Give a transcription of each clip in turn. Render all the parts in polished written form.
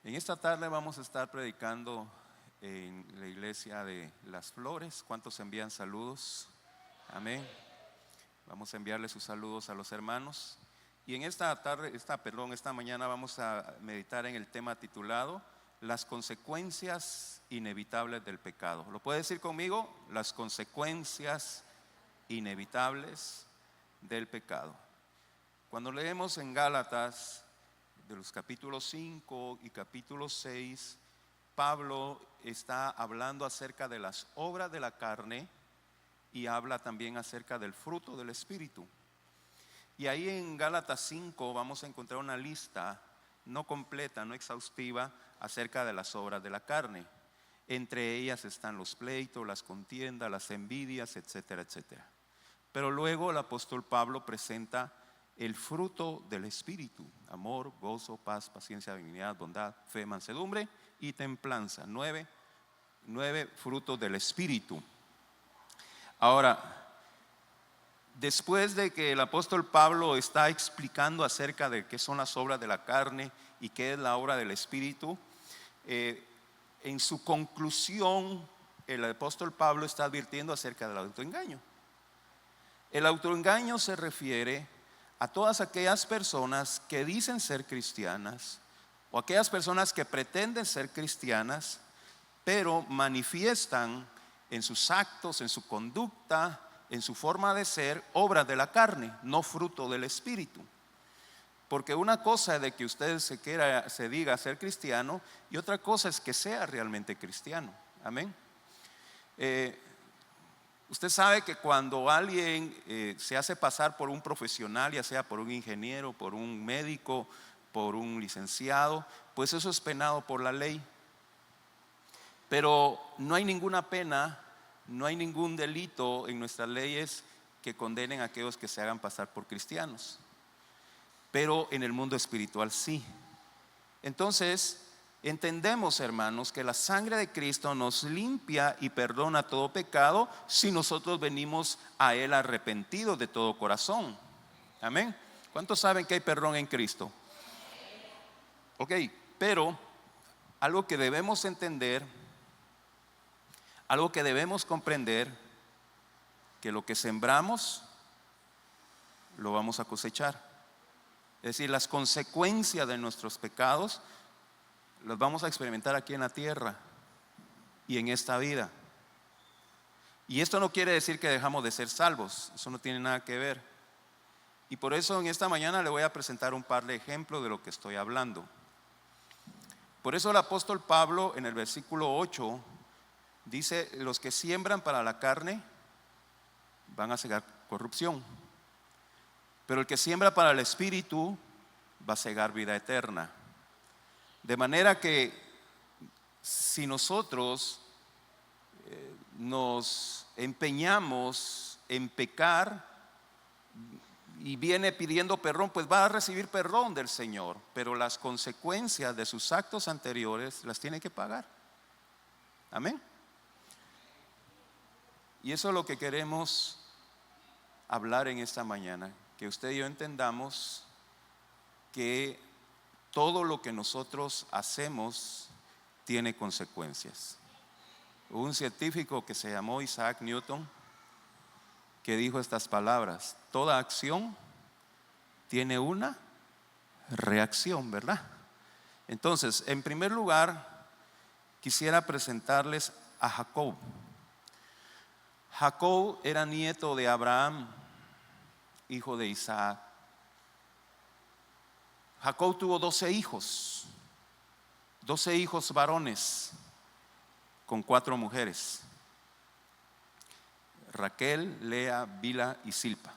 En esta tarde vamos a estar predicando en la iglesia de Las Flores. ¿Cuántos envían saludos? Amén. Vamos a enviarle sus saludos a los hermanos. Y en esta mañana vamos a meditar en el tema titulado Las consecuencias inevitables del pecado. ¿Lo puede decir conmigo? Las consecuencias inevitables del pecado. Cuando leemos en Gálatas de los capítulos 5 y capítulo 6, Pablo está hablando acerca de las obras de la carne y habla también acerca del fruto del Espíritu. Y ahí en Gálatas 5 vamos a encontrar una lista no completa, no exhaustiva, acerca de las obras de la carne. Entre ellas están los pleitos, las contiendas, las envidias, etcétera, etcétera. Pero luego el apóstol Pablo presenta el fruto del Espíritu: amor, gozo, paz, paciencia, benignidad, bondad, fe, mansedumbre y templanza. 9 frutos del Espíritu. Ahora, después de que el apóstol Pablo está explicando acerca de qué son las obras de la carne y qué es la obra del Espíritu, en su conclusión el apóstol Pablo está advirtiendo acerca del autoengaño. El autoengaño se refiere a todas aquellas personas que dicen ser cristianas o aquellas personas que pretenden ser cristianas, pero manifiestan en sus actos, en su conducta, en su forma de ser, obras de la carne, no fruto del Espíritu. Porque una cosa es de que usted se diga ser cristiano, y otra cosa es que sea realmente cristiano. Amén. Usted sabe que cuando alguien se hace pasar por un profesional, ya sea por un ingeniero, por un médico, por un licenciado, pues eso es penado por la ley. Pero no hay ninguna pena, no hay ningún delito en nuestras leyes que condenen a aquellos que se hagan pasar por cristianos. Pero en el mundo espiritual sí. Entonces, entendemos, hermanos, que la sangre de Cristo nos limpia y perdona todo pecado si nosotros venimos a Él arrepentidos de todo corazón. Amén. ¿Cuántos saben que hay perdón en Cristo? Ok, pero algo que debemos entender, algo que debemos comprender, que lo que sembramos lo vamos a cosechar. Es decir, las consecuencias de nuestros pecados las vamos a experimentar aquí en la tierra y en esta vida. Y esto no quiere decir que dejamos de ser salvos, eso no tiene nada que ver. Y por eso en esta mañana le voy a presentar un par de ejemplos de lo que estoy hablando. Por eso el apóstol Pablo en el versículo 8 dice: los que siembran para la carne van a segar corrupción, pero el que siembra para el Espíritu va a segar vida eterna. De manera que si nosotros nos empeñamos en pecar y viene pidiendo perdón, pues va a recibir perdón del Señor, pero las consecuencias de sus actos anteriores las tiene que pagar. Amén. Y eso es lo que queremos hablar en esta mañana, que usted y yo entendamos que todo lo que nosotros hacemos tiene consecuencias. Hubo un científico que se llamó Isaac Newton que dijo estas palabras: toda acción tiene una reacción, ¿verdad? Entonces, en primer lugar, quisiera presentarles a Jacob. Jacob era nieto de Abraham, hijo de Isaac. Jacob tuvo 12 hijos varones con 4 mujeres: Raquel, Lea, Bila y Silpa.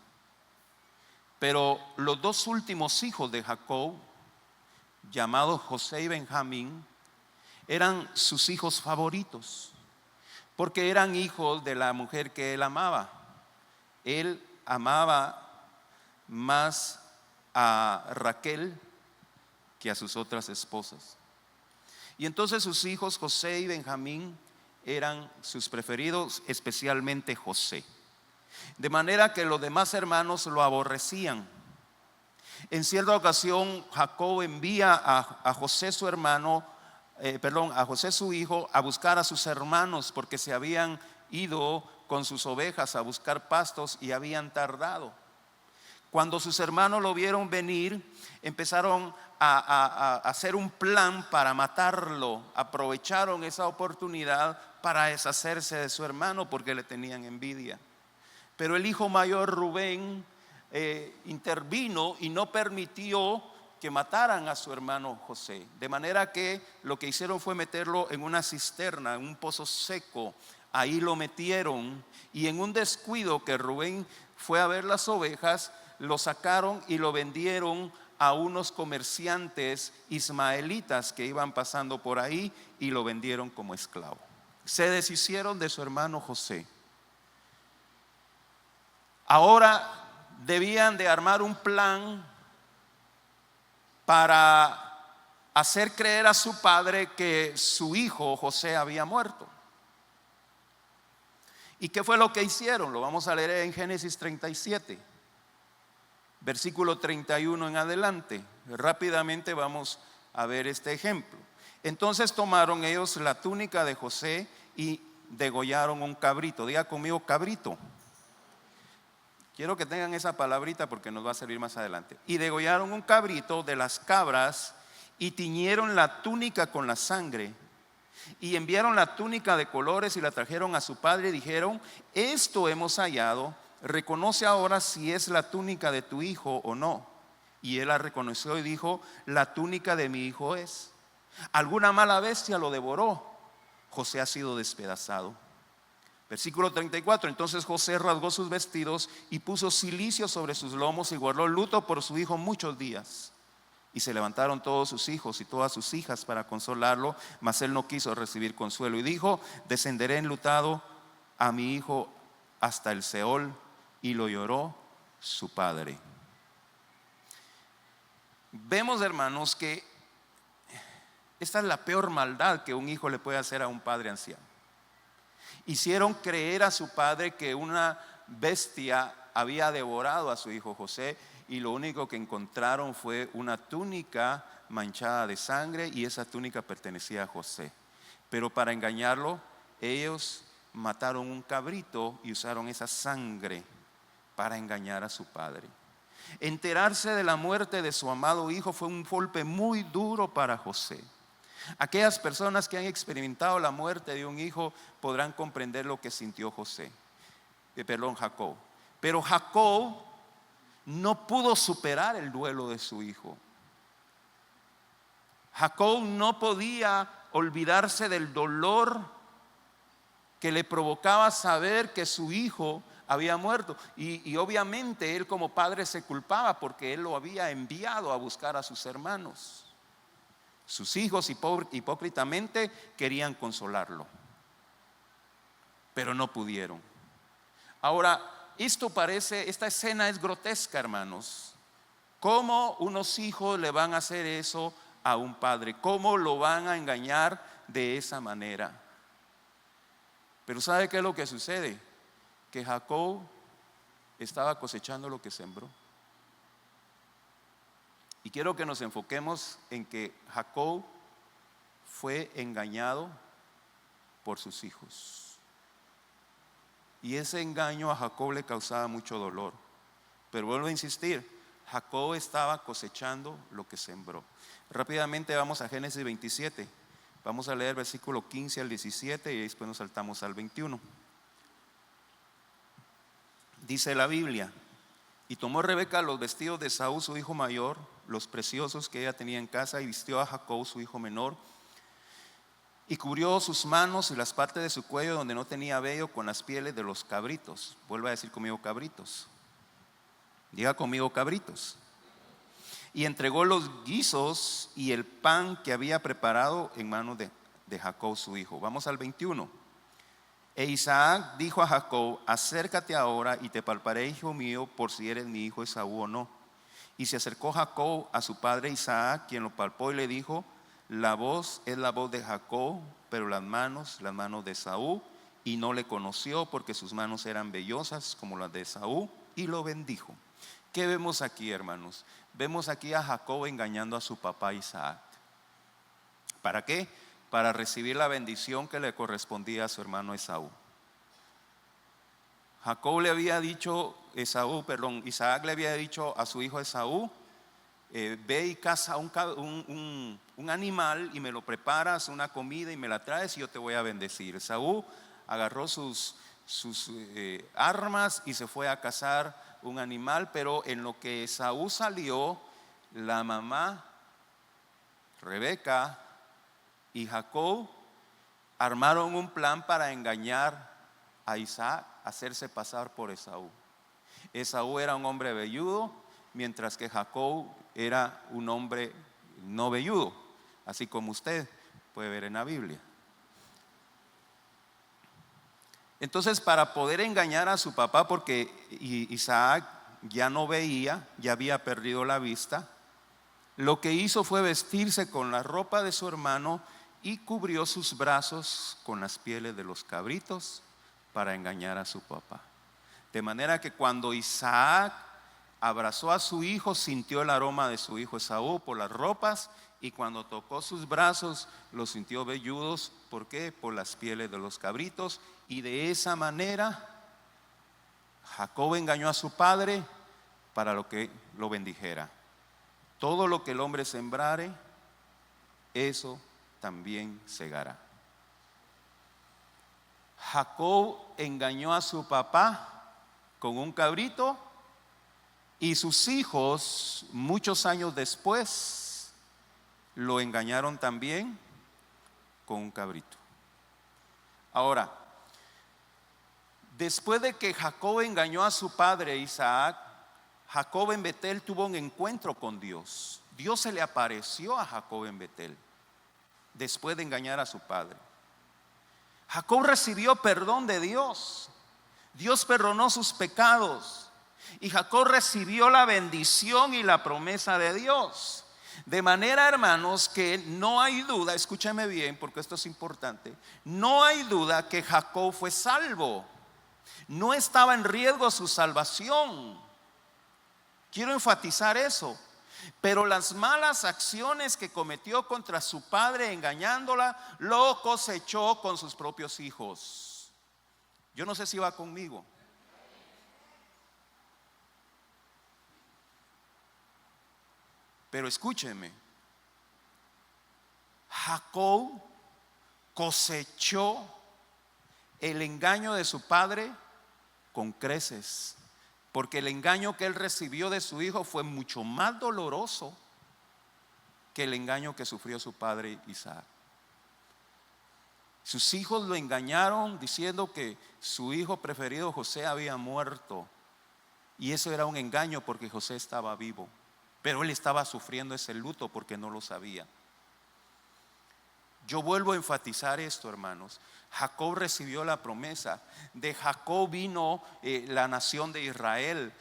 Pero los 2 últimos hijos de Jacob, llamados José y Benjamín, eran sus hijos favoritos, porque eran hijos de la mujer que él amaba. Él amaba más a Raquel que a sus otras esposas. Y entonces sus hijos José y Benjamín eran sus preferidos, especialmente José. De manera que los demás hermanos lo aborrecían. En cierta ocasión Jacob envía a José su hermano, a José su hijo, a buscar a sus hermanos porque se habían ido con sus ovejas a buscar pastos y habían tardado. Cuando sus hermanos lo vieron venir, empezaron a hacer un plan para matarlo. Aprovecharon esa oportunidad para deshacerse de su hermano porque le tenían envidia. Pero el hijo mayor, Rubén, intervino y no permitió que mataran a su hermano José. De manera que lo que hicieron fue meterlo en una cisterna, en un pozo seco. Ahí lo metieron y en un descuido que Rubén fue a ver las ovejas, lo sacaron y lo vendieron a unos comerciantes ismaelitas que iban pasando por ahí y lo vendieron como esclavo. Se deshicieron de su hermano José. Ahora debían de armar un plan para hacer creer a su padre que su hijo José había muerto. ¿Y qué fue lo que hicieron? Lo vamos a leer en Génesis 37, versículo 31 en adelante. Rápidamente vamos a ver este ejemplo. Entonces tomaron ellos la túnica de José y degollaron un cabrito. Diga conmigo, cabrito. Quiero que tengan esa palabrita porque nos va a servir más adelante. Y degollaron un cabrito de las cabras y tiñeron la túnica con la sangre. Y enviaron la túnica de colores y la trajeron a su padre y dijeron: esto hemos hallado, reconoce ahora si es la túnica de tu hijo o no. Y él la reconoció y dijo: la túnica de mi hijo es. Alguna mala bestia lo devoró. José ha sido despedazado. Versículo 34, entonces José rasgó sus vestidos y puso cilicio sobre sus lomos y guardó luto por su hijo muchos días. Y se levantaron todos sus hijos y todas sus hijas para consolarlo, mas él no quiso recibir consuelo y dijo: descenderé enlutado a mi hijo hasta el Seol. Y lo lloró su padre. Vemos, hermanos, que esta es la peor maldad que un hijo le puede hacer a un padre anciano. Hicieron creer a su padre que una bestia había devorado a su hijo José, y lo único que encontraron fue una túnica manchada de sangre, y esa túnica pertenecía a José. Pero para engañarlo, ellos mataron un cabrito y usaron esa sangre para engañar a su padre. Enterarse de la muerte de su amado hijo fue un golpe muy duro para José. Aquellas personas que han experimentado la muerte de un hijo podrán comprender lo que sintió Jacob. Pero Jacob no pudo superar el duelo de su hijo. Jacob no podía olvidarse del dolor que le provocaba saber que su hijo había muerto. Y obviamente él como padre se culpaba porque él lo había enviado a buscar a sus hermanos. Sus hijos hipócritamente querían consolarlo, pero no pudieron. Ahora, esta escena es grotesca, hermanos. ¿Cómo unos hijos le van a hacer eso a un padre? ¿Cómo lo van a engañar de esa manera? Pero ¿sabe qué es lo que sucede? Que Jacob estaba cosechando lo que sembró. Y quiero que nos enfoquemos en que Jacob fue engañado por sus hijos. Y ese engaño a Jacob le causaba mucho dolor. Pero vuelvo a insistir, Jacob estaba cosechando lo que sembró. Rápidamente vamos a Génesis 27. Vamos a leer versículo 15 al 17 y después nos saltamos al 21. Dice la Biblia: y tomó Rebeca los vestidos de Esaú su hijo mayor, los preciosos que ella tenía en casa, y vistió a Jacob su hijo menor, y cubrió sus manos y las partes de su cuello donde no tenía vello con las pieles de los cabritos. Vuelva a decir conmigo, cabritos. Diga conmigo, cabritos. Y entregó los guisos y el pan que había preparado en manos de Jacob su hijo. Vamos al 21. E Isaac dijo a Jacob: acércate ahora y te palparé, hijo mío, por si eres mi hijo Esaú o no. Y se acercó Jacob a su padre Isaac, quien lo palpó y le dijo: la voz es la voz de Jacob, pero las manos de Esaú. Y no le conoció porque sus manos eran vellosas como las de Esaú, y lo bendijo. ¿Qué vemos aquí, hermanos? vemos aquí a Jacob engañando a su papá Isaac. ¿Para qué? Para recibir la bendición que le correspondía a su hermano Esaú. Jacob le había dicho, Isaac le había dicho a su hijo Esaú: ve y caza un animal y me lo preparas, una comida, y me la traes y yo te voy a bendecir. Esaú agarró sus armas y se fue a cazar un animal, pero en lo que Esaú salió, la mamá Rebeca y Jacob armaron un plan para engañar a Isaac, hacerse pasar por Esaú. Esaú era un hombre velludo, mientras que Jacob era un hombre no velludo, así como usted puede ver en la Biblia. Entonces, para poder engañar a su papá, porque Isaac ya no veía, ya había perdido la vista, lo que hizo fue vestirse con la ropa de su hermano y cubrió sus brazos con las pieles de los cabritos para engañar a su papá. De manera que cuando Isaac abrazó a su hijo, sintió el aroma de su hijo Esaú por las ropas, y cuando tocó sus brazos los sintió velludos. ¿Por qué? Por las pieles de los cabritos. Y de esa manera Jacob engañó a su padre para lo que lo bendijera. Todo lo que el hombre sembrare, eso también segará. Jacob engañó a su papá con un cabrito, y sus hijos, muchos años después, lo engañaron también con un cabrito. Ahora, después de que Jacob engañó a su padre Isaac, Jacob en Betel tuvo un encuentro con Dios. Dios se le apareció a Jacob en Betel después de engañar a su padre. Jacob recibió perdón de Dios. Dios perdonó sus pecados y Jacob recibió la bendición y la promesa de Dios. De manera, hermanos, que no hay duda, escúchame bien porque esto es importante, no hay duda que Jacob fue salvo. No estaba en riesgo su salvación. Quiero enfatizar eso. Pero las malas acciones que cometió contra su padre engañándola, lo cosechó con sus propios hijos. Yo no sé si va conmigo. Pero escúcheme, Jacob cosechó el engaño de su padre con creces, porque el engaño que él recibió de su hijo fue mucho más doloroso que el engaño que sufrió su padre Isaac. Sus hijos lo engañaron diciendo que su hijo preferido José había muerto, y eso era un engaño porque José estaba vivo, pero él estaba sufriendo ese luto porque no lo sabía. Yo vuelvo a enfatizar esto, hermanos. Jacob recibió la promesa. De Jacob vino la nación de Israel.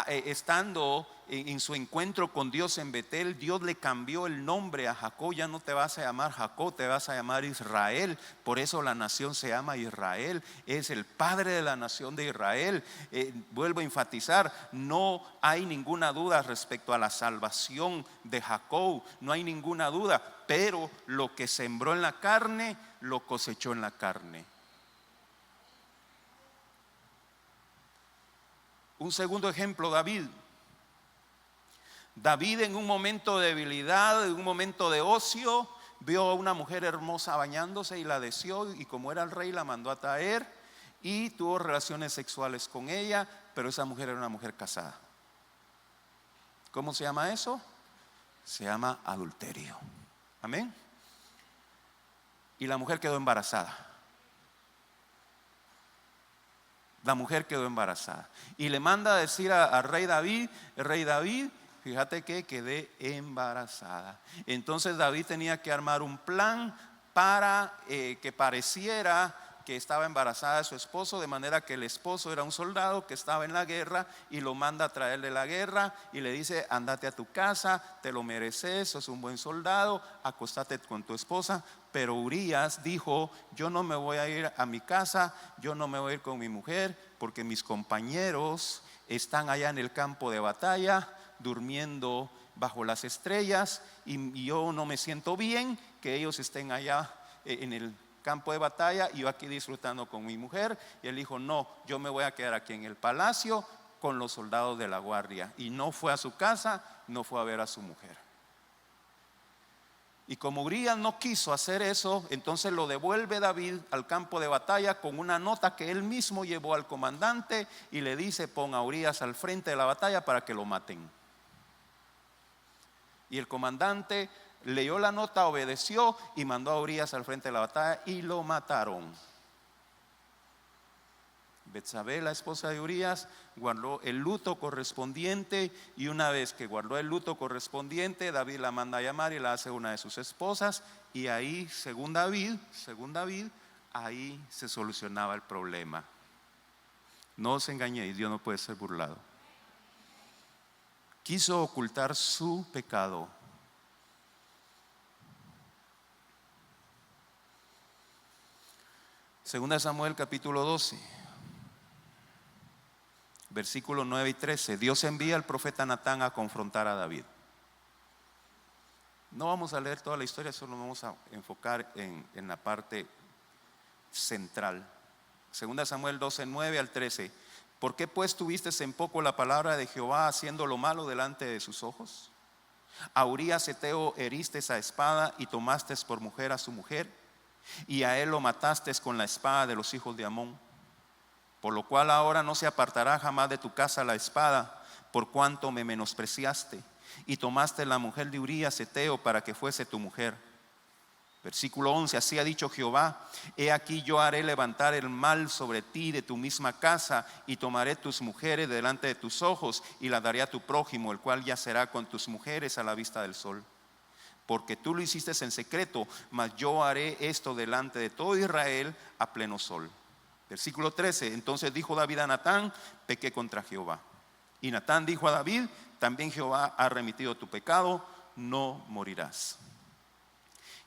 Estando en su encuentro con Dios en Betel, Dios le cambió el nombre a Jacob. Ya no te vas a llamar Jacob, te vas a llamar Israel. Por eso la nación se llama Israel. Es el padre de la nación de Israel. Vuelvo a enfatizar, no hay ninguna duda respecto a la salvación de Jacob. No hay ninguna duda. Pero lo que sembró en la carne, lo cosechó en la carne. Un segundo ejemplo, David. David, en un momento de debilidad, en un momento de ocio, vio a una mujer hermosa bañándose y la deseó, y como era el rey la mandó a traer y tuvo relaciones sexuales con ella, pero esa mujer era una mujer casada. ¿Cómo se llama eso? Se llama adulterio. Amén. Y la mujer quedó embarazada. La mujer quedó embarazada y le manda a decir al rey David: rey David, fíjate que quedé embarazada. Entonces David tenía que armar un plan para que pareciera que estaba embarazada de su esposo, de manera que el esposo era un soldado que estaba en la guerra y lo manda a traer de la guerra y le dice: andate a tu casa, te lo mereces, sos un buen soldado, acostate con tu esposa. Pero Urías dijo: yo no me voy a ir a mi casa, yo no me voy a ir con mi mujer, porque mis compañeros están allá en el campo de batalla durmiendo bajo las estrellas y yo no me siento bien que ellos estén allá en el campo de batalla y yo aquí disfrutando con mi mujer. Y él dijo: no, yo me voy a quedar aquí en el palacio con los soldados de la guardia. Y no fue a su casa, no fue a ver a su mujer. Y como Urías no quiso hacer eso, entonces lo devuelve David al campo de batalla con una nota que él mismo llevó al comandante y le dice: pon a Urías al frente de la batalla para que lo maten. Y el comandante leyó la nota, obedeció y mandó a Urías al frente de la batalla y lo mataron. Betsabé, la esposa de Urías, guardó el luto correspondiente, y una vez que guardó el luto correspondiente, David la manda a llamar y la hace una de sus esposas, y ahí, según David, ahí se solucionaba el problema. No os engañéis, Dios no puede ser burlado. Quiso ocultar su pecado. Segunda de Samuel capítulo 12, versículos 9 y 13. Dios envía al profeta Natán a confrontar a David. No vamos a leer toda la historia, solo vamos a enfocar en la parte central. Segunda de Samuel 12, 9 al 13. ¿Por qué pues tuviste en poco la palabra de Jehová, haciendo lo malo delante de sus ojos? A Urías Heteo heriste a espada y tomaste por mujer a su mujer, y a él lo mataste con la espada de los hijos de Amón. Por lo cual ahora no se apartará jamás de tu casa la espada, por cuanto me menospreciaste y tomaste la mujer de Urías Heteo para que fuese tu mujer. Versículo 11, así ha dicho Jehová: he aquí yo haré levantar el mal sobre ti de tu misma casa, y tomaré tus mujeres delante de tus ojos, y las daré a tu prójimo, el cual yacerá con tus mujeres a la vista del sol. Porque tú lo hiciste en secreto, mas yo haré esto delante de todo Israel a pleno sol. Versículo 13, entonces dijo David a Natán: pequé contra Jehová. Y Natán dijo a David: también Jehová ha remitido tu pecado, no morirás.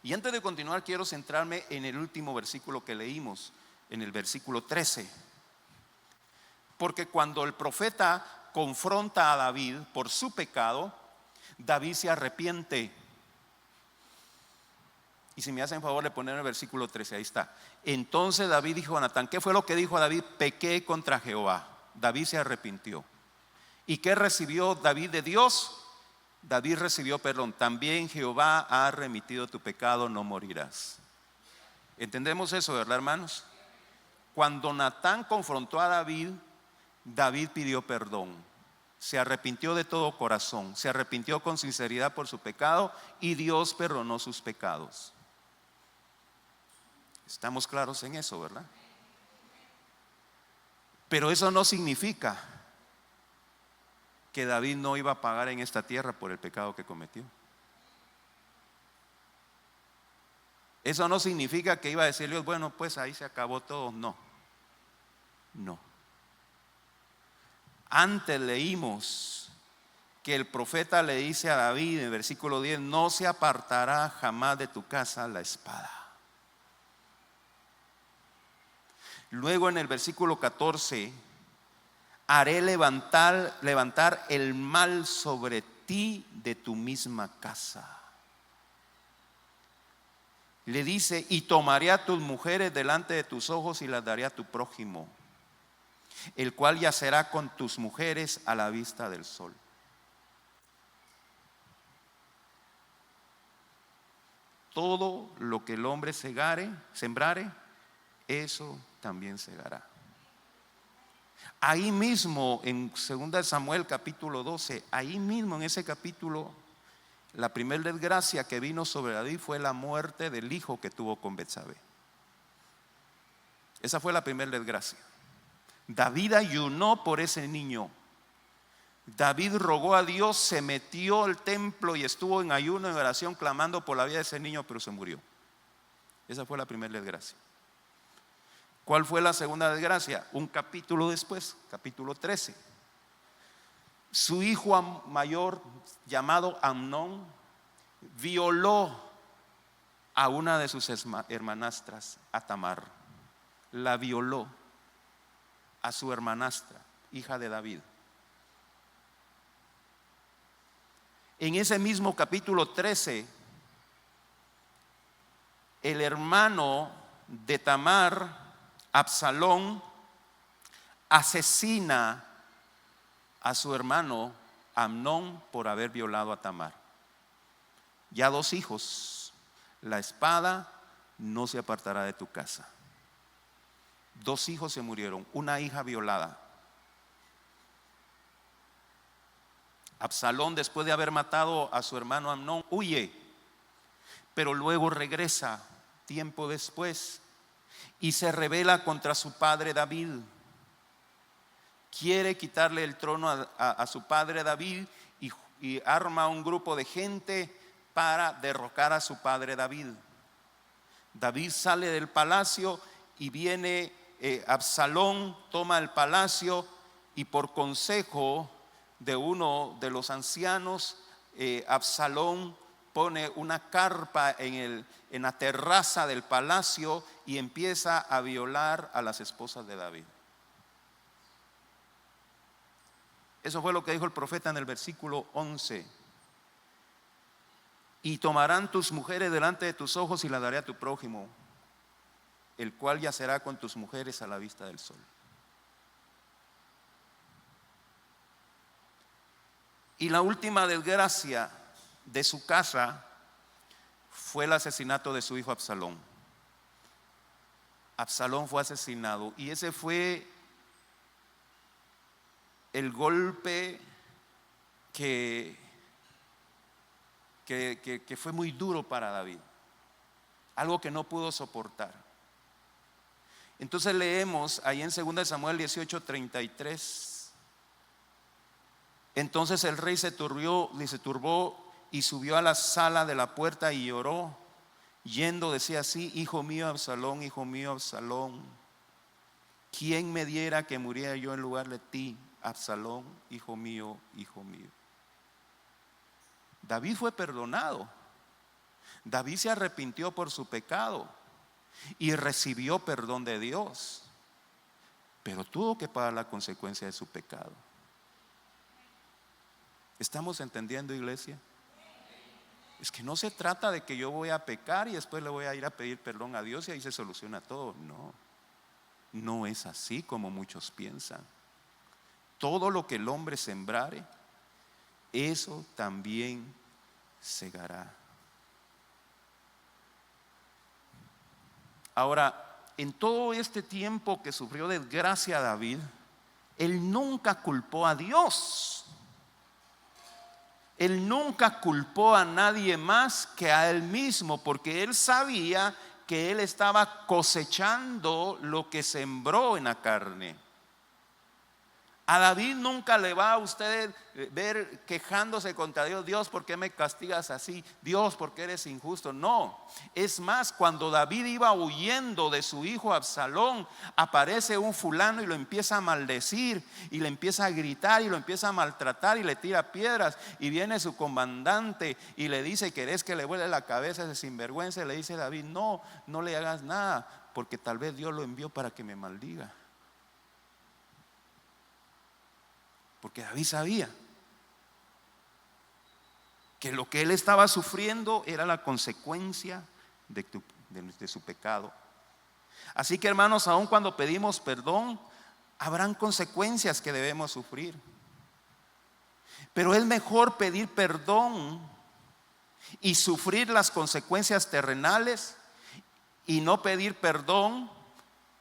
Y antes de continuar, quiero centrarme en el último versículo que leímos, en el versículo 13. Porque cuando el profeta confronta a David por su pecado, David se arrepiente. Y si me hacen favor de poner el versículo 13, ahí está. Entonces David dijo a Natán, ¿qué fue lo que dijo David? Pequé contra Jehová. David se arrepintió. ¿Y qué recibió David de Dios? David recibió perdón. También Jehová ha remitido tu pecado, no morirás. ¿Entendemos eso, verdad, hermanos? Cuando Natán confrontó a David, David pidió perdón. Se arrepintió de todo corazón. Se arrepintió con sinceridad por su pecado, y Dios perdonó sus pecados. Estamos claros en eso, ¿verdad? Pero eso no significa que David no iba a pagar en esta tierra por el pecado que cometió. Eso no significa que iba a decir Dios: bueno, pues ahí se acabó todo. No. Antes leímos que el profeta le dice a David en el versículo 10: no se apartará jamás de tu casa la espada. Luego en el versículo 14: haré levantar el mal sobre ti de tu misma casa. Le dice: y tomaré a tus mujeres delante de tus ojos y las daré a tu prójimo, el cual yacerá con tus mujeres a la vista del sol. Todo lo que el hombre sembrare, eso también segará. Ahí mismo en 2 Samuel capítulo 12, ahí mismo en ese capítulo, la primera desgracia que vino sobre David fue la muerte del hijo que tuvo con Betsabé. Esa fue la primera desgracia. David ayunó por ese niño. David rogó a Dios, se metió al templo y estuvo en ayuno, en oración, clamando por la vida de ese niño, pero se murió. Esa fue la primera desgracia. ¿Cuál fue la segunda desgracia? Un capítulo después, capítulo 13. Su hijo mayor, llamado Amnón, violó a una de sus hermanastras, a Tamar. La violó a su hermanastra, hija de David. En ese mismo capítulo 13, el hermano de Tamar, Absalón, asesina a su hermano Amnón por haber violado a Tamar. Ya 2 hijos, la espada no se apartará de tu casa. 2 hijos se murieron, una hija violada. Absalón, después de haber matado a su hermano Amnón, huye, pero luego regresa tiempo después y se rebela contra su padre David. Quiere quitarle el trono a su padre David y arma un grupo de gente para derrocar a su padre David. David sale del palacio y viene Absalón, toma el palacio y por consejo de uno de los ancianos, Absalón pone una carpa en la terraza del palacio y empieza a violar a las esposas de David. Eso fue lo que dijo el profeta en el versículo 11. Y tomarán tus mujeres delante de tus ojos y las daré a tu prójimo, el cual yacerá con tus mujeres a la vista del sol. Y la última desgracia de su casa fue el asesinato de su hijo Absalón. Absalón fue asesinado y ese fue el golpe que fue muy duro para David, algo que no pudo soportar. Entonces leemos ahí en 2 Samuel 18:33. Entonces el rey se turbó y subió a la sala de la puerta y lloró, yendo decía así: hijo mío Absalón, ¿quién me diera que muriera yo en lugar de ti, Absalón, hijo mío, hijo mío? David fue perdonado. David se arrepintió por su pecado y recibió perdón de Dios, pero tuvo que pagar la consecuencia de su pecado. ¿Estamos entendiendo, iglesia? Es que no se trata de que yo voy a pecar y después le voy a ir a pedir perdón a Dios y ahí se soluciona todo. No es así como muchos piensan. Todo lo que el hombre sembrare, eso también segará. Ahora, en todo este tiempo que sufrió desgracia David, él nunca culpó a Dios. Él nunca culpó a nadie más que a él mismo, porque él sabía que él estaba cosechando lo que sembró en la carne. A David nunca le va a usted ver quejándose contra Dios: Dios, ¿por qué me castigas así? Dios, ¿por qué eres injusto? No, es más, cuando David iba huyendo de su hijo Absalón, aparece un fulano y lo empieza a maldecir y le empieza a gritar y lo empieza a maltratar y le tira piedras, y viene su comandante y le dice: ¿querés que le vuele la cabeza a ese sinvergüenza? Y le dice David: no le hagas nada, porque tal vez Dios lo envió para que me maldiga. Porque David sabía que lo que él estaba sufriendo era la consecuencia de su pecado. Así que, hermanos, aun cuando pedimos perdón, habrán consecuencias que debemos sufrir. Pero es mejor pedir perdón y sufrir las consecuencias terrenales, y no pedir perdón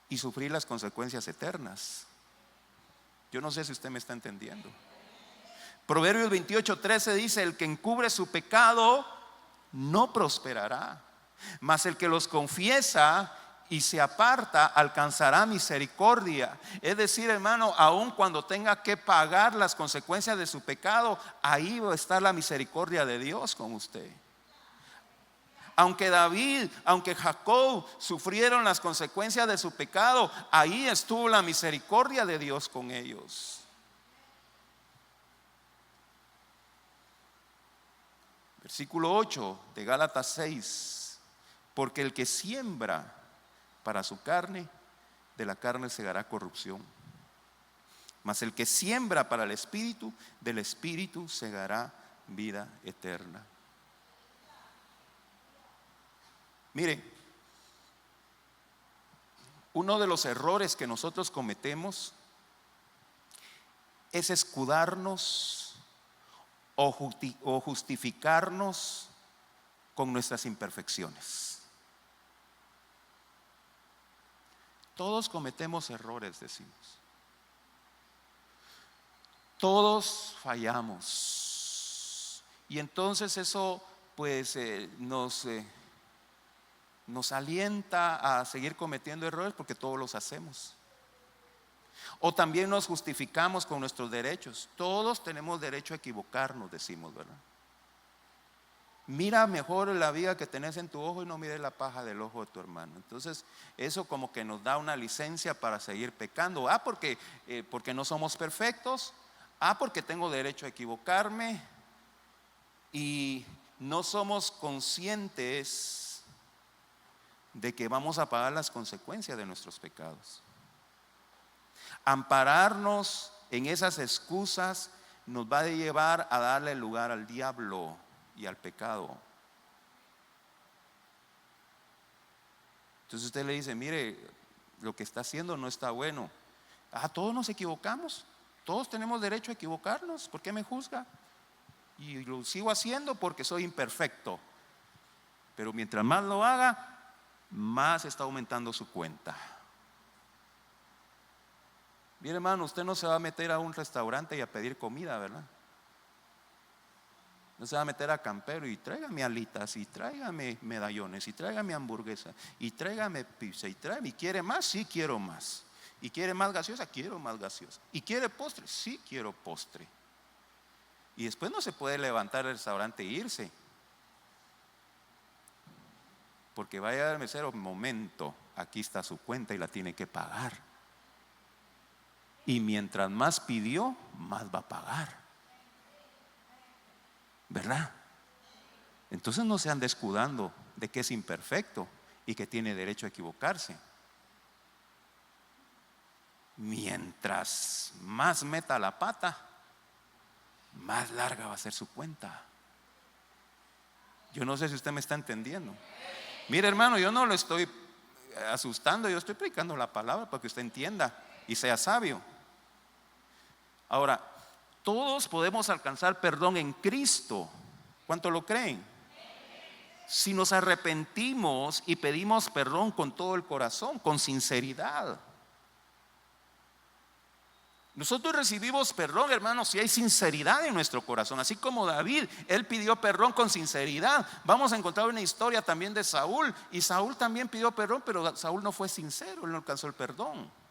y sufrir las consecuencias eternas. Yo no sé si usted me está entendiendo. Proverbios 28:13 dice: el que encubre su pecado no prosperará, mas el que los confiesa y se aparta alcanzará misericordia. Es decir, hermano, aun cuando tenga que pagar las consecuencias de su pecado, ahí va a estar la misericordia de Dios con usted. Aunque David, aunque Jacob sufrieron las consecuencias de su pecado, ahí estuvo la misericordia de Dios con ellos. Versículo 8 de Gálatas 6: porque el que siembra para su carne, de la carne segará corrupción, mas el que siembra para el espíritu, del espíritu segará vida eterna. Mire, uno de los errores que nosotros cometemos es escudarnos o justificarnos con nuestras imperfecciones. Todos cometemos errores, decimos. Todos fallamos. Y entonces eso pues nos alienta a seguir cometiendo errores porque todos los hacemos. O también nos justificamos con nuestros derechos. Todos tenemos derecho a equivocarnos, decimos, ¿verdad? Mira mejor la viga que tenés en tu ojo y no mires la paja del ojo de tu hermano. Entonces eso como que nos da una licencia para seguir pecando. Porque no somos perfectos. Porque tengo derecho a equivocarme. Y no somos conscientes de que vamos a pagar las consecuencias de nuestros pecados. Ampararnos en esas excusas nos va a llevar a darle lugar al diablo y al pecado. Entonces usted le dice, mire, lo que está haciendo no está bueno. Todos nos equivocamos, todos tenemos derecho a equivocarnos. ¿Por qué me juzga? Y lo sigo haciendo porque soy imperfecto. Pero mientras más lo haga, más está aumentando su cuenta. Mire, hermano, usted no se va a meter a un restaurante y a pedir comida, ¿verdad? No se va a meter a campero y tráigame alitas, y tráigame medallones, y tráigame hamburguesa, y tráigame pizza, y quiere más, sí quiero más. Y quiere más gaseosa, quiero más gaseosa. Y quiere postre, sí quiero postre. Y después no se puede levantar del restaurante e irse, porque va a llegar el mesero, momento, aquí está su cuenta y la tiene que pagar. Y mientras más pidió, más va a pagar, ¿verdad? Entonces no se ande escudando de que es imperfecto y que tiene derecho a equivocarse. Mientras más meta la pata, más larga va a ser su cuenta. Yo no sé si usted me está entendiendo. Mire, hermano, yo no lo estoy asustando, yo estoy predicando la palabra para que usted entienda y sea sabio. Ahora, todos podemos alcanzar perdón en Cristo. ¿Cuánto lo creen? Si nos arrepentimos y pedimos perdón con todo el corazón, con sinceridad. Nosotros recibimos perdón, hermanos, si hay sinceridad en nuestro corazón. Así como David, él pidió perdón con sinceridad. Vamos a encontrar una historia también de Saúl. Y Saúl también pidió perdón, pero Saúl no fue sincero, él no alcanzó el perdón.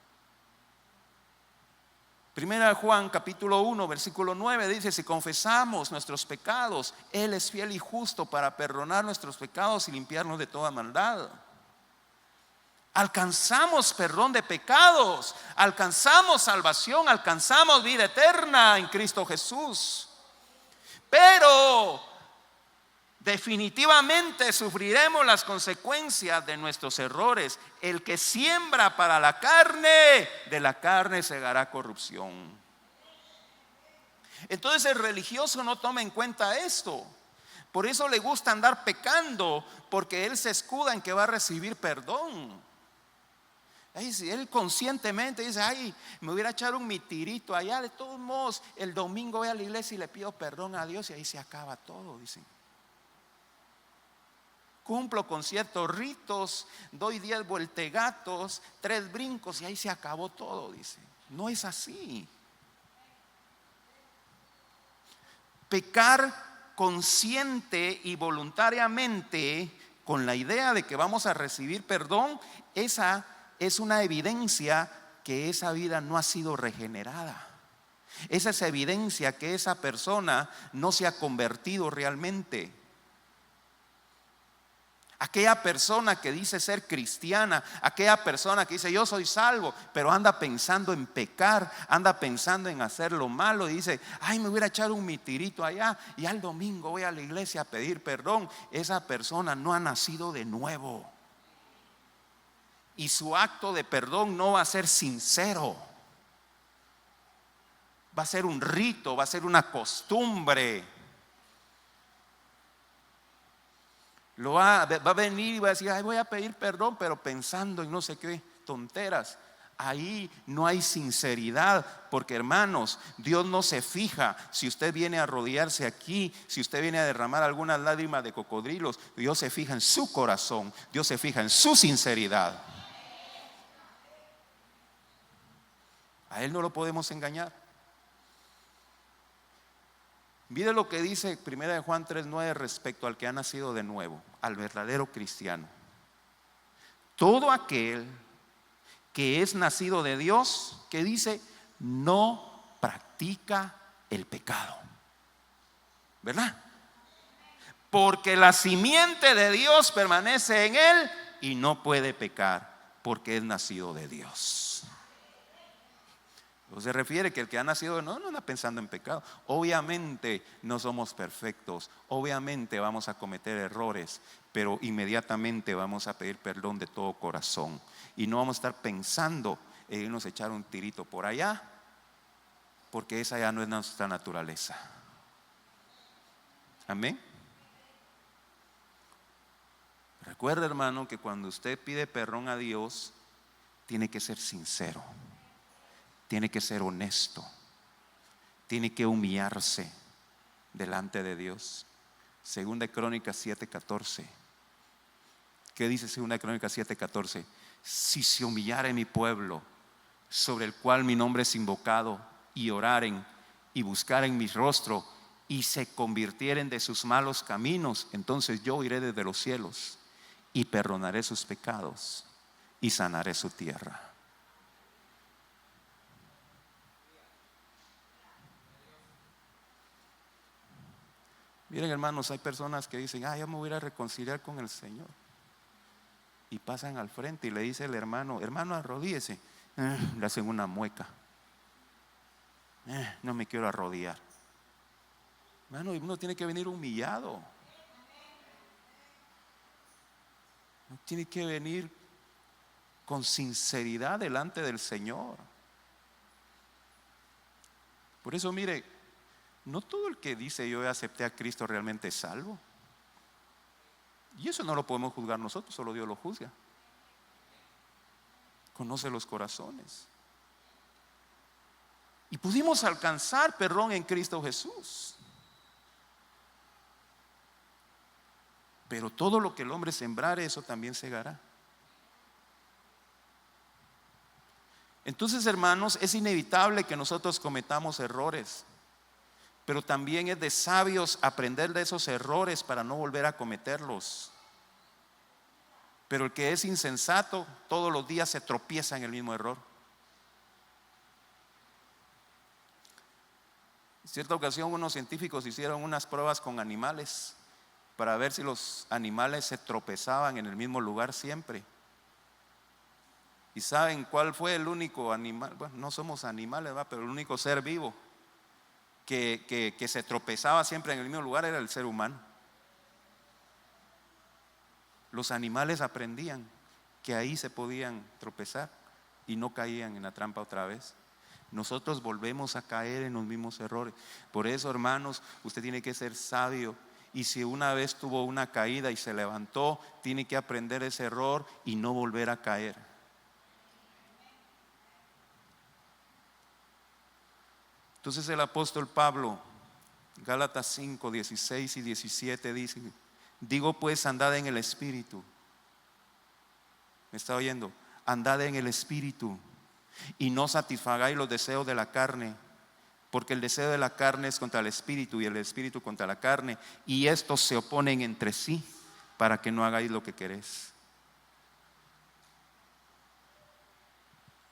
Primera de Juan capítulo 1 versículo 9 dice: si confesamos nuestros pecados, Él es fiel y justo para perdonar nuestros pecados y limpiarnos de toda maldad. Alcanzamos perdón de pecados, alcanzamos salvación, alcanzamos vida eterna en Cristo Jesús. Pero definitivamente sufriremos las consecuencias de nuestros errores. El que siembra para la carne, de la carne segará corrupción. Entonces el religioso no toma en cuenta esto. Por eso le gusta andar pecando, porque él se escuda en que va a recibir perdón. Si él conscientemente dice: ay, me hubiera echado un mitirito allá, de todos modos el domingo voy a la iglesia y le pido perdón a Dios, y ahí se acaba todo, dicen. Cumplo con ciertos ritos, doy 10 vueltegatos, 3 brincos y ahí se acabó todo, dice. No es así. Pecar consciente y voluntariamente con la idea de que vamos a recibir perdón, esa es una evidencia que esa vida no ha sido regenerada. Esa es evidencia que esa persona no se ha convertido realmente. Aquella persona que dice ser cristiana, aquella persona que dice yo soy salvo, pero anda pensando en pecar, anda pensando en hacer lo malo, y dice: ay, me hubiera echado un mitirito allá y al domingo voy a la iglesia a pedir perdón. Esa persona no ha nacido de nuevo, y su acto de perdón no va a ser sincero. Va a ser un rito, va a ser una costumbre. Va a venir y va a decir, ay, voy a pedir perdón, pero pensando en no sé qué tonteras. Ahí no hay sinceridad, porque hermanos, Dios no se fija si usted viene a arrodillarse aquí, si usted viene a derramar algunas lágrimas de cocodrilos. Dios se fija en su corazón, Dios se fija en su sinceridad. A Él no lo podemos engañar. Mire lo que dice 1 Juan 3:9 respecto al que ha nacido de nuevo, al verdadero cristiano. Todo aquel que es nacido de Dios, que dice, no practica el pecado, ¿verdad? Porque la simiente de Dios permanece en él y no puede pecar, porque es nacido de Dios. Se refiere que el que ha nacido no anda pensando en pecado. Obviamente no somos perfectos, obviamente vamos a cometer errores, pero inmediatamente vamos a pedir perdón de todo corazón y no vamos a estar pensando en irnos a echar un tirito por allá, porque esa ya no es nuestra naturaleza. Amén. Recuerda, hermano, que cuando usted pide perdón a Dios, tiene que ser sincero, tiene que ser honesto, tiene que humillarse delante de Dios. Segunda Crónicas 7:14. ¿Qué dice Segunda Crónicas 7:14? Si se humillare mi pueblo, sobre el cual mi nombre es invocado, y oraren y buscaren mi rostro, y se convirtieren de sus malos caminos, entonces yo iré desde los cielos y perdonaré sus pecados y sanaré su tierra. Miren, hermanos, hay personas que dicen, yo me voy a ir a reconciliar con el Señor, y pasan al frente y le dice el hermano, arrodíllese, le hacen una mueca, no me quiero arrodillar. Hermano, uno tiene que venir humillado, uno tiene que venir con sinceridad delante del Señor. Por eso, mire, no todo el que dice yo acepté a Cristo realmente es salvo. Y eso no lo podemos juzgar nosotros, solo Dios lo juzga. Conoce los corazones. Y pudimos alcanzar perdón en Cristo Jesús. Pero todo lo que el hombre sembrare, eso también segará. Entonces, hermanos, es inevitable que nosotros cometamos errores, pero también es de sabios aprender de esos errores para no volver a cometerlos. Pero el que es insensato todos los días se tropieza en el mismo error. En cierta ocasión unos científicos hicieron unas pruebas con animales para ver si los animales se tropezaban en el mismo lugar siempre. ¿Y saben cuál fue el único animal? Bueno, no somos animales, ¿verdad? Pero el único ser vivo que se tropezaba siempre en el mismo lugar era el ser humano. Los animales aprendían que ahí se podían tropezar y no caían en la trampa otra vez. Nosotros volvemos a caer en los mismos errores. Por eso, hermanos, usted tiene que ser sabio. Y si una vez tuvo una caída y se levantó, tiene que aprender ese error y no volver a caer. Entonces el apóstol Pablo, Gálatas 5, 16 y 17 dice: digo pues, andad en el Espíritu. ¿Me está oyendo? Andad en el Espíritu y no satisfagáis los deseos de la carne, porque el deseo de la carne es contra el Espíritu y el Espíritu contra la carne, y estos se oponen entre sí para que no hagáis lo que queréis.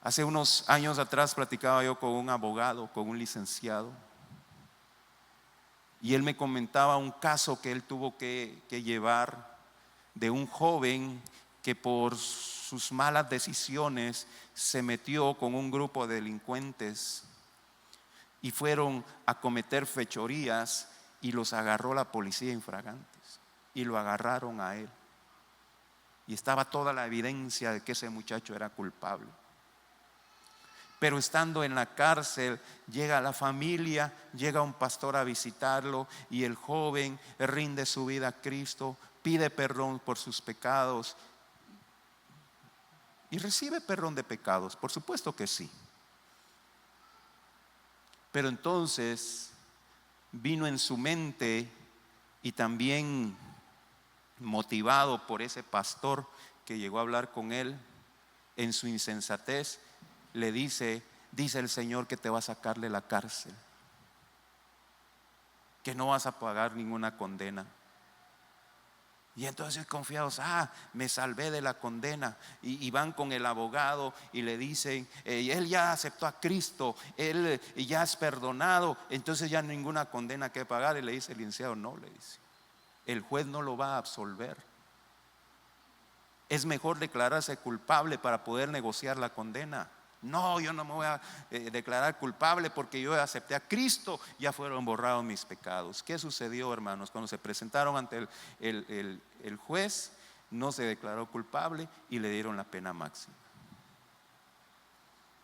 Hace unos años atrás platicaba yo con un abogado, con un licenciado, y él me comentaba un caso que él tuvo que llevar de un joven que por sus malas decisiones se metió con un grupo de delincuentes y fueron a cometer fechorías y los agarró la policía infragantes y lo agarraron a él. Y estaba toda la evidencia de que ese muchacho era culpable. Pero estando en la cárcel, llega la familia, llega un pastor a visitarlo y el joven rinde su vida a Cristo, pide perdón por sus pecados y recibe perdón de pecados. Por supuesto que sí. Pero entonces vino en su mente, y también motivado por ese pastor que llegó a hablar con él, en su insensatez le dice el Señor que te va a sacar de la cárcel, que no vas a pagar ninguna condena. Y entonces confiados, me salvé de la condena, y van con el abogado y le dicen, él ya aceptó a Cristo, él ya es perdonado, entonces ya ninguna condena que pagar. Y le dice el licenciado, no, le dice, el juez no lo va a absolver. Es mejor declararse culpable para poder negociar la condena. No, yo no me voy a declarar culpable porque yo acepté a Cristo, ya fueron borrados mis pecados. ¿Qué sucedió, hermanos? Cuando se presentaron ante el juez, no se declaró culpable y le dieron la pena máxima.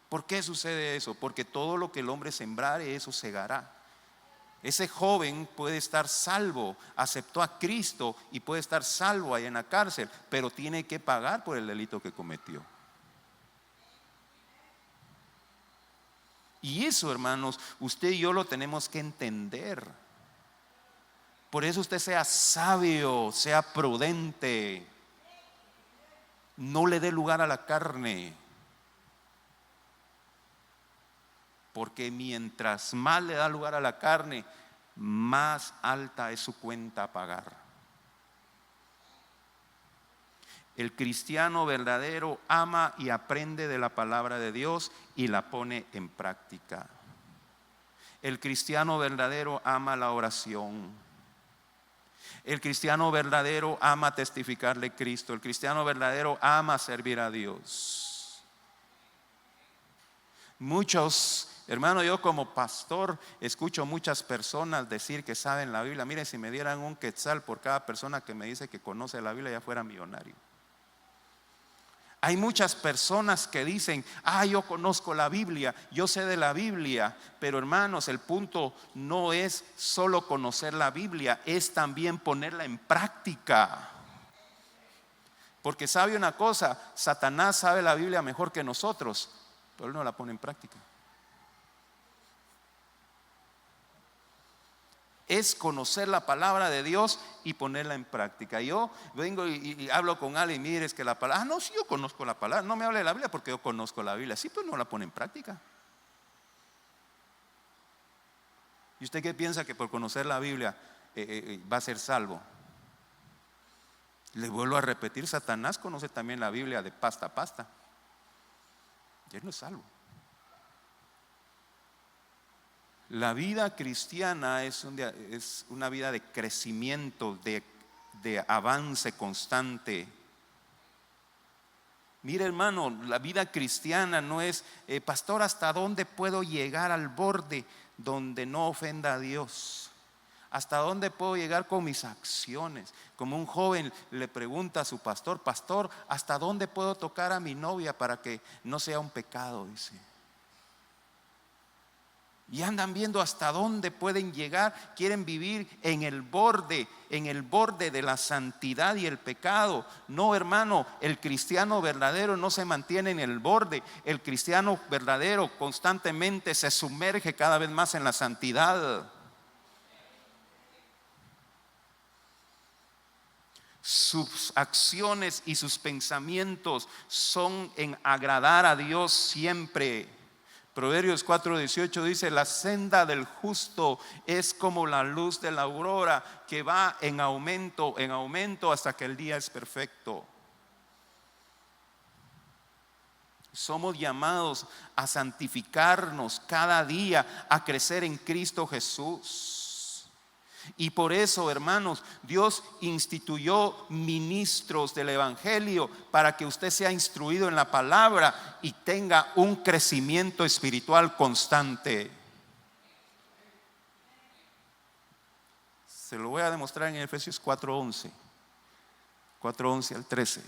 ¿Por qué sucede eso? Porque todo lo que el hombre sembrare, eso segará. Ese joven puede estar salvo, aceptó a Cristo y puede estar salvo ahí en la cárcel, pero tiene que pagar por el delito que cometió. Y eso, hermanos, usted y yo lo tenemos que entender. Por eso usted sea sabio, sea prudente, no le dé lugar a la carne, porque mientras más le da lugar a la carne, más alta es su cuenta a pagar. El cristiano verdadero ama y aprende de la palabra de Dios y la pone en práctica. El cristiano verdadero ama la oración. El cristiano verdadero ama testificar de Cristo. El cristiano verdadero ama servir a Dios. Muchos, hermano, yo como pastor escucho muchas personas decir que saben la Biblia. Mire, si me dieran un quetzal por cada persona que me dice que conoce la Biblia, ya fuera millonario. Hay muchas personas que dicen, yo conozco la Biblia, yo sé de la Biblia. Pero hermanos, el punto no es solo conocer la Biblia, es también ponerla en práctica. Porque sabe una cosa, Satanás sabe la Biblia mejor que nosotros, pero él no la pone en práctica. Es conocer la palabra de Dios y ponerla en práctica. Yo vengo y hablo con alguien, mire, es que la palabra, no, sí, yo conozco la palabra, no me hable de la Biblia porque yo conozco la Biblia. Sí, pues no la pone en práctica. ¿Y usted qué piensa que por conocer la Biblia va a ser salvo? Le vuelvo a repetir, Satanás conoce también la Biblia de pasta a pasta y él no es salvo. La vida cristiana es una vida de crecimiento, de avance constante. Mire, hermano, la vida cristiana no es, pastor, ¿hasta dónde puedo llegar al borde donde no ofenda a Dios? ¿Hasta dónde puedo llegar con mis acciones? Como un joven le pregunta a su pastor, pastor, ¿hasta dónde puedo tocar a mi novia para que no sea un pecado? Dice. Y andan viendo hasta dónde pueden llegar, quieren vivir en el borde de la santidad y el pecado. No, hermano, el cristiano verdadero no se mantiene en el borde. El cristiano verdadero constantemente se sumerge cada vez más en la santidad. Sus acciones y sus pensamientos son en agradar a Dios siempre. Proverbios 4:18 dice, la senda del justo es como la luz de la aurora, que va en aumento hasta que el día es perfecto. Somos llamados a santificarnos cada día, a crecer en Cristo Jesús. Y por eso, hermanos, Dios instituyó ministros del evangelio para que usted sea instruido en la palabra y tenga un crecimiento espiritual constante. Se lo voy a demostrar en Efesios 4:11 al 13.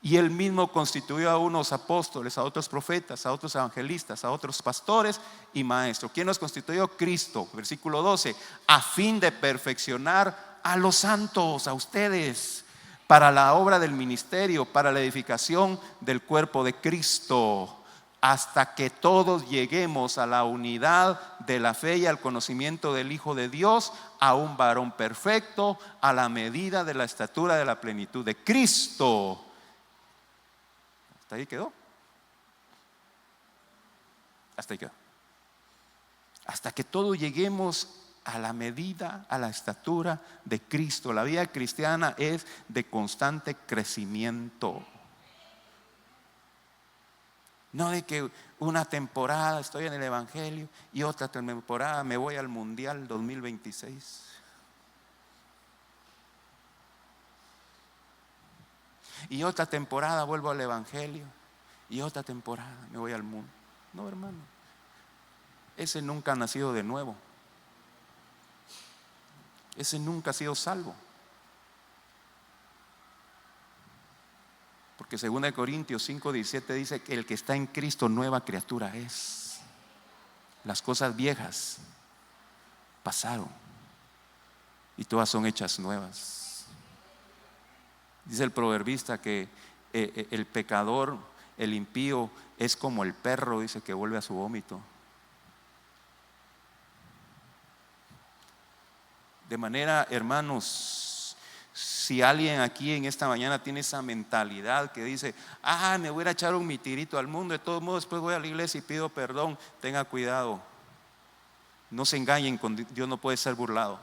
Y él mismo constituyó a unos apóstoles, a otros profetas, a otros evangelistas, a otros pastores y maestros. ¿Quién los constituyó? Cristo. Versículo 12, a fin de perfeccionar a los santos, a ustedes, para la obra del ministerio, para la edificación del cuerpo de Cristo, hasta que todos lleguemos a la unidad de la fe y al conocimiento del Hijo de Dios, a un varón perfecto, a la medida de la estatura de la plenitud de Cristo. ¿Hasta ahí quedó? Hasta ahí quedó. Hasta que todos lleguemos a la medida, a la estatura de Cristo. La vida cristiana es de constante crecimiento. No de que una temporada estoy en el Evangelio y otra temporada me voy al Mundial 2026. Y otra temporada vuelvo al Evangelio y otra temporada me voy al mundo. No, hermano, ese nunca ha nacido de nuevo. Ese nunca ha sido salvo. Porque 2 Corintios 5:17 dice que el que está en Cristo nueva criatura es. Las cosas viejas pasaron y todas son hechas nuevas. Dice el proverbista que el pecador, el impío, es como el perro, dice, que vuelve a su vómito. De manera, hermanos, si alguien aquí en esta mañana tiene esa mentalidad que dice: me voy a echar un mitirito al mundo, de todos modos después voy a la iglesia y pido perdón, tenga cuidado. No se engañen, con Dios no puede ser burlado.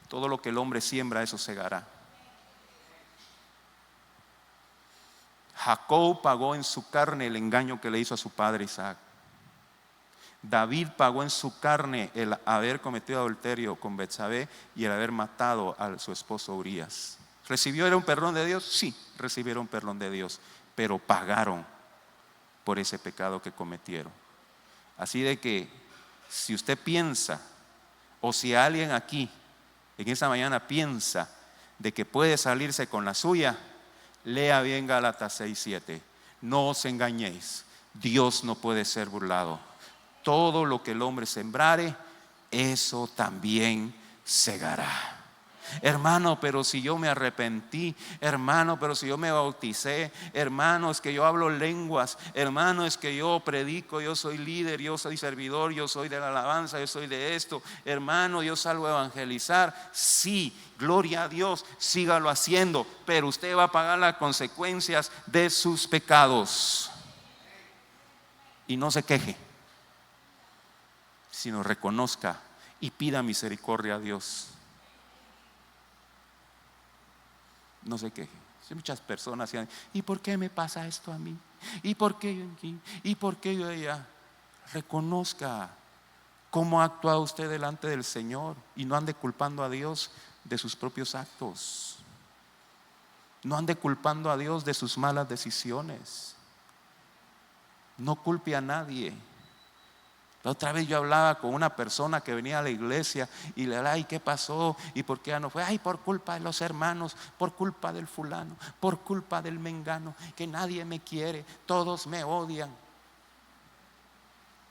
Todo lo que el hombre siembra, eso segará. Jacob pagó en su carne el engaño que le hizo a su padre Isaac. David pagó en su carne el haber cometido adulterio con Betsabé y el haber matado a su esposo Urías. ¿Recibieron perdón de Dios? Sí, recibieron perdón de Dios, pero pagaron por ese pecado que cometieron. Así de que si usted piensa, o si alguien aquí en esta mañana piensa de que puede salirse con la suya, lea bien Gálatas 6:7. No os engañéis, Dios no puede ser burlado. Todo lo que el hombre sembrare, eso también segará. Hermano, pero si yo me arrepentí, hermano, pero si yo me bauticé, hermano, es que yo hablo lenguas, hermano, es que yo predico, yo soy líder, yo soy servidor, yo soy de la alabanza, yo soy de esto, hermano, yo salgo a evangelizar. Sí, gloria a Dios, sígalo haciendo, pero usted va a pagar las consecuencias de sus pecados. Y no se queje, sino reconozca y pida misericordia a Dios. No se queje. Muchas personas decían: ¿y por qué me pasa esto a mí? ¿Y por qué yo aquí? ¿Y por qué yo allá? Reconozca cómo ha actuado usted delante del Señor y no ande culpando a Dios de sus propios actos. No ande culpando a Dios de sus malas decisiones. No culpe a nadie. La otra vez yo hablaba con una persona que venía a la iglesia y le hablaba: ¿y qué pasó? ¿Y por qué ya no fue? Por culpa de los hermanos, por culpa del fulano, por culpa del mengano, que nadie me quiere, todos me odian.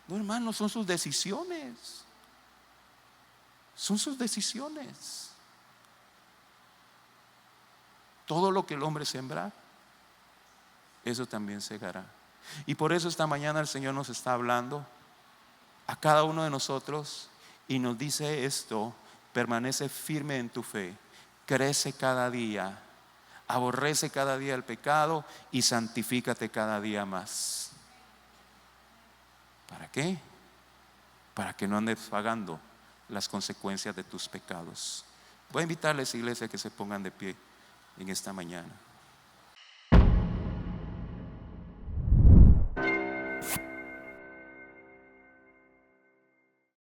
No, hermanos, son sus decisiones. Son sus decisiones. Todo lo que el hombre sembra, eso también segará. Y por eso esta mañana el Señor nos está hablando a cada uno de nosotros y nos dice esto: permanece firme en tu fe, crece cada día, aborrece cada día el pecado y santifícate cada día más. ¿Para qué? Para que no andes pagando las consecuencias de tus pecados. Voy a invitarles, iglesia, que se pongan de pie en esta mañana.